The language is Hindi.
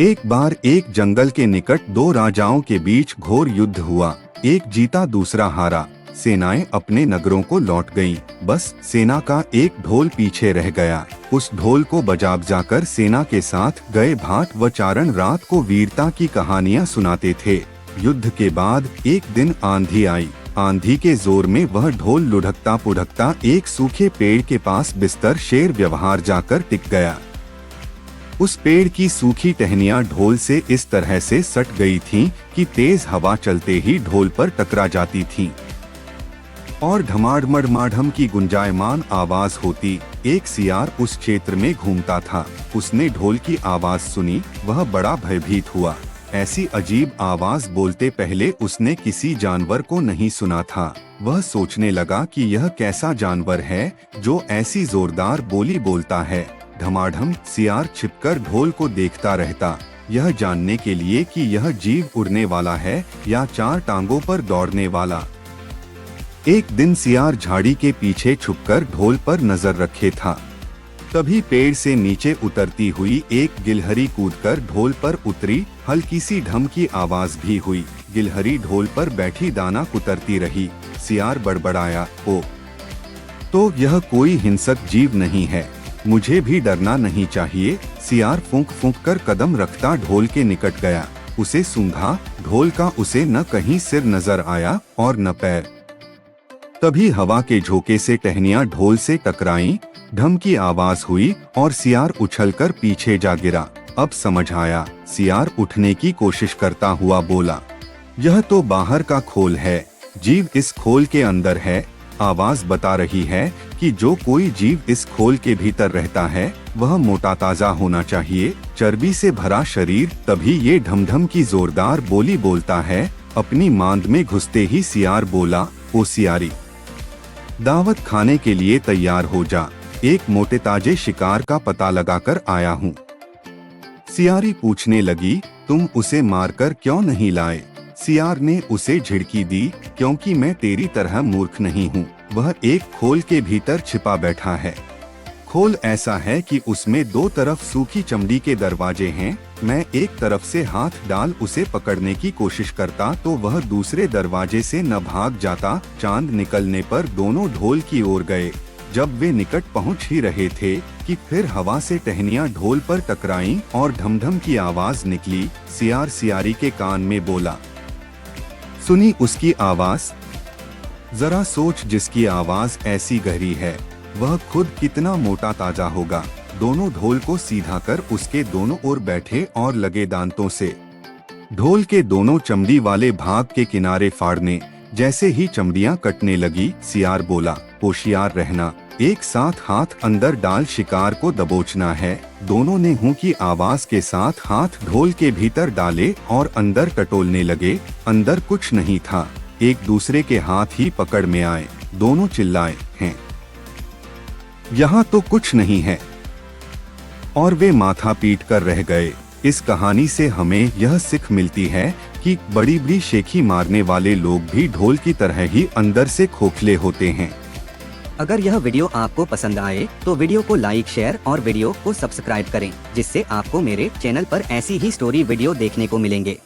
एक बार एक जंगल के निकट दो राजाओं के बीच घोर युद्ध हुआ। एक जीता दूसरा हारा। सेनाएं अपने नगरों को लौट गईं। बस सेना का एक ढोल पीछे रह गया। उस ढोल को बजा-बजाकर सेना के साथ गए भाट व चारण रात को वीरता की कहानियां सुनाते थे। युद्ध के बाद एक दिन आंधी आई। आंधी के जोर में वह ढोल लुढ़कता पुढ़कता एक सूखे पेड़ के पास बिस्तर शेर व्यवहार जाकर टिक गया। उस पेड़ की सूखी टहनियां ढोल से इस तरह से सट गई थीं कि तेज हवा चलते ही ढोल पर टकरा जाती थीं और धमाड़मड़माढ़म की गुंजायमान आवाज होती। एक सियार उस क्षेत्र में घूमता था। उसने ढोल की आवाज सुनी। वह बड़ा भयभीत हुआ। ऐसी अजीब आवाज बोलते पहले उसने किसी जानवर को नहीं सुना था। वह सोचने लगा कि यह कैसा जानवर है जो ऐसी जोरदार बोली बोलता है। धमाधम सियार छिपकर ढोल को देखता रहता, यह जानने के लिए कि यह जीव उड़ने वाला है या चार टांगों पर दौड़ने वाला। एक दिन सियार झाड़ी के पीछे छुपकर ढोल पर नजर रखे था। तभी पेड़ से नीचे उतरती हुई एक गिलहरी कूदकर ढोल पर उतरी। हल्की सी ढम की आवाज भी हुई। गिलहरी ढोल पर बैठी दाना कुतरती रही। सियार बड़बड़ाया, ओ, तो यह कोई हिंसक जीव नहीं है, मुझे भी डरना नहीं चाहिए। सियार फूंक फूंक कर कदम रखता ढोल के निकट गया। उसे सूंघा। ढोल का उसे न कहीं सिर नजर आया और न पैर। तभी हवा के झोंके से टहनियां ढोल से टकराईं। ढम की आवाज हुई और सियार उछलकर पीछे जा गिरा। अब समझ आया। सियार उठने की कोशिश करता हुआ बोला, यह तो बाहर का खोल है, जीव इस खोल के अंदर है। आवाज बता रही है कि जो कोई जीव इस खोल के भीतर रहता है वह मोटा ताजा होना चाहिए, चर्बी से भरा शरीर। तभी ये ढमढम की जोरदार बोली बोलता है। अपनी मांद में घुसते ही सियार बोला, ओ सियारी, दावत खाने के लिए तैयार हो जा। एक मोटे ताजे शिकार का पता लगाकर आया हूँ। सियारी पूछने लगी, तुम उसे मारकर क्यों नहीं लाए? सियार ने उसे झिड़की दी, क्योंकि मैं तेरी तरह मूर्ख नहीं हूँ। वह एक खोल के भीतर छिपा बैठा है। खोल ऐसा है कि उसमें दो तरफ सूखी चमड़ी के दरवाजे हैं। मैं एक तरफ से हाथ डाल उसे पकड़ने की कोशिश करता तो वह दूसरे दरवाजे से न भाग जाता। चांद निकलने पर दोनों ढोल की ओर गए। जब वे निकट पहुंच ही रहे थे कि फिर हवा से टहनियां ढोल पर टकराईं और ढमढम की आवाज निकली। सियार सियारी के कान में बोला, सुनी उसकी आवाज? जरा सोच, जिसकी आवाज ऐसी गहरी है वह खुद कितना मोटा ताजा होगा। दोनों ढोल को सीधा कर उसके दोनों ओर बैठे और लगे दांतों से ढोल के दोनों चमड़ी वाले भाग के किनारे फाड़ने। जैसे ही चमड़ियां कटने लगी, सियार बोला, होशियार रहना, एक साथ हाथ अंदर डाल शिकार को दबोचना है। दोनों ने हूं की आवाज के साथ हाथ ढोल के भीतर डाले और अंदर टटोलने लगे। अंदर कुछ नहीं था। एक दूसरे के हाथ ही पकड़ में आए। दोनों चिल्लाए, हैं, यहाँ तो कुछ नहीं है, और वे माथा पीट कर रह गए। इस कहानी से हमें यह सीख मिलती है कि बड़ी बड़ी शेखी मारने वाले लोग भी ढोल की तरह ही अंदर से खोखले होते हैं। अगर यह वीडियो आपको पसंद आए तो वीडियो को लाइक, शेयर और वीडियो को सब्सक्राइब करें, जिससे आपको मेरे चैनल पर ऐसी ही स्टोरी वीडियो देखने को मिलेंगे।